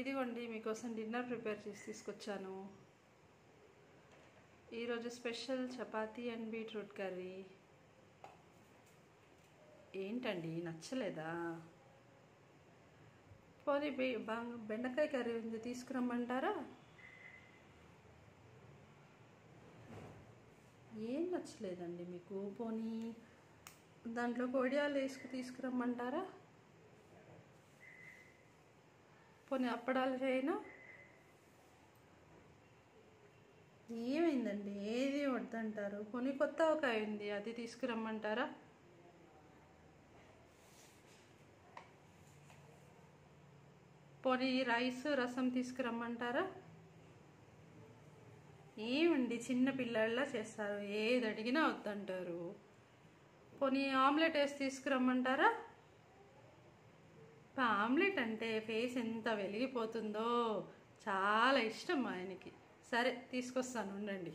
ఇదిగోండి మీకోసం dinner prepare చేసి తీసుకొచ్చాను. ఈరోజు special chapati and beetroot curry. ఏంటండి నచ్చలేదా? పోనీ బెండకాయ కర్రీ ఉంది, తీసుకురమ్మంటారా? ఏం నచ్చలేదండి మీకు? పోనీ దాంట్లో కొడియాలు వేసుకు తీసుకురమ్మంటారా? పోనీ అప్పడాలు చేయనా? ఏమైందండి? ఏది వద్దంటారు? పోనీ కొత్త ఆవకాయ ఉంది, అది తీసుకురమ్మంటారా? పోనీ రైస్ రసం తీసుకురమ్మంటారా? ఏమండి చిన్న పిల్లల్లా చేస్తారు, ఏది అడిగినా వద్దంటారు. పోనీ ఆమ్లెట్ వేసి తీసుకురమ్మంటారా? ఆమ్లెట్ అంటే ఫేస్ ఎంత వెలిగిపోతుందో, చాలా ఇష్టం ఆయనకి. సరే తీసుకొస్తాను, ఉండండి.